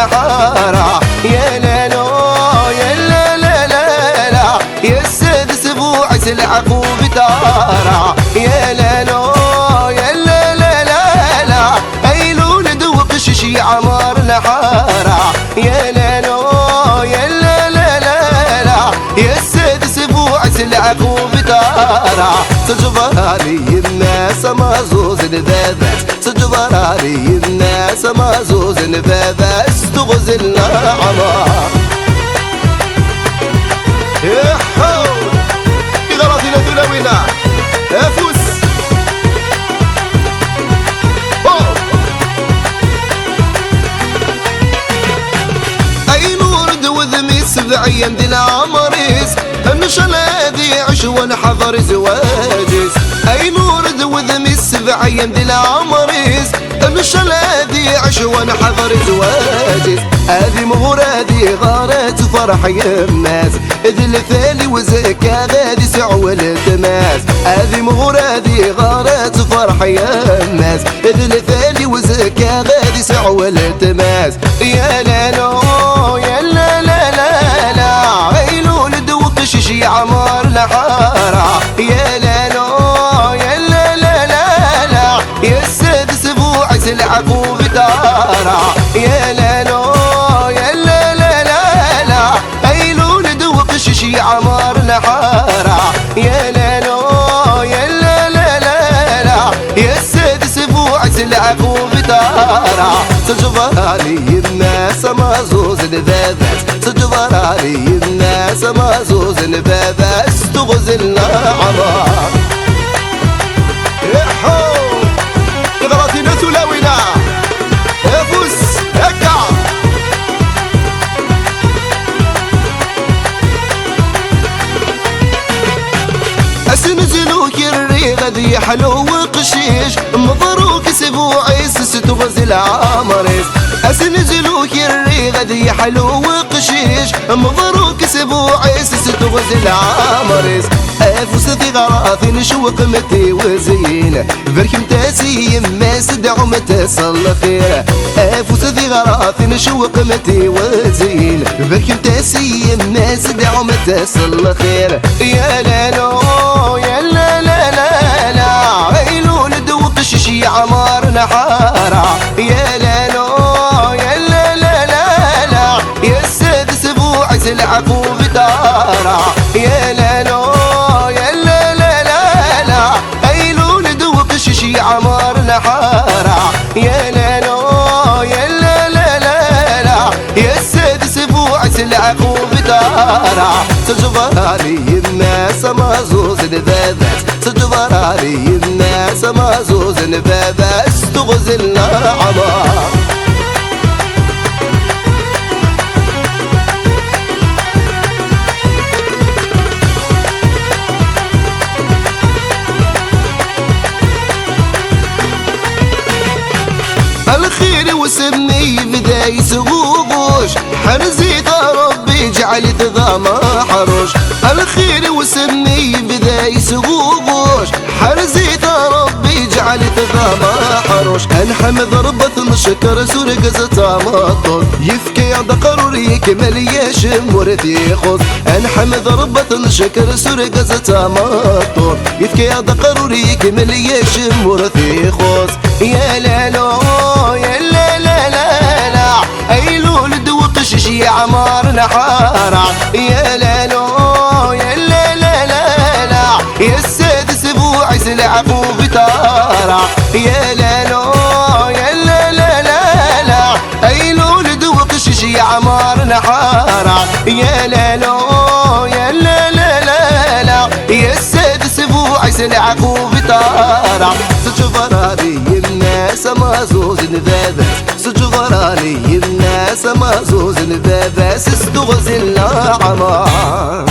نحارة يا ليلو يا لا لا لا لا يا السادس بوعس العقوب تارة يا ليلو يا لا لا لا لا ايلول دوق شي عمار نحارة يا ليلو يا لا لا لا لا يا السادس بوعس العقوب تارة سجبرالي الناس مازوز البابات سجبرالي الناس مازوز البابات استغزلنا عمار يحو إغراضنا ثلاوينا أفوس أي نور دوذمي سبعي يمدي العمريس النشل هذي عش ونحضر زواجس أي نور دوذمي السبعي يمدي العمريس النشل هذي عش ونحضر زواجس هذي مغور هذي غارات فرح يماس إذ الثالي وزكا غادي سعوى التماس هذي مغور هذي غارات فرح يماس إذ الثالي وزكا غادي سعوى التماس يا لالو يا لا لا لا لا عيلول دوق شي عمار نحارة يا لالو يا لا لا لا لا يا السادس بوعس العقوب تارة يا لالو يا لا لا لا لا عيلول دوق شي عمار نحارة يا لالو يا لا لا لا لا يا السادس بوعس العقوب تارة سجبرالي الناس مازوز البابات سجبرالي الناس مازوز البابات استغزلنا عمار يحو إغراضنا ثلاوينا أفوس هكا أسنزلوك الريغة ذي حلو وقشيش مضروك سبوعي ستغزل عمريس أسنزلوك الريغة ذي حلو وقشيش مضروك سبوعي ستغزل عمريس أفوس ذي غراثي نشوق متي وزين بركم تاسي ما سدعو متصل خير أفوس ذي غراثي نشوق متي وزين بركم تاسي ما سدعو متصل خير يا لالو يا لا لا لا لا عيلول دوق شي عمار نحارة يا لالو يا لا لا لا لا يا السادس بوعس العقوب تارة يا لالو يا لا لا لا لا عيلول دوق شي عمار نحارة يا لالو يا لا لا لا لا يا السادس بوعس العقوب تارة سجبرالي الناس مازوز البابات سجبرالي الناس مازوز البابات استغزلنا عمار الخير وسمي بداي سقوقوش حرزيت ربي جعلت ضما حروش الخير وسمي بداي سقوقوش حرزيت ربي جعلت ضما حروش انحم ضربة نشكر سرق زطامطل يفكي عند قروري كمل يشم ورثي خذ انحم ضربة نشكر سرق زطامطل يفكي عند قروري كمل يشم ورثي خذ يا لالو يا لا لا لا لا ايلول دوق شي عمار نحارة يا لالو يا لا لا لا لا يا السادس بوعس العقوب تارة يا لالو يا لا لا لا لا ايلول دوق شي عمار نحارة يا لالو يا لا لا لا لا يا السادس بوعس العقوب تارة سجبرالي الناس مازوز البابات سجبرالي الناس مازوز البابات استغزلنا عمار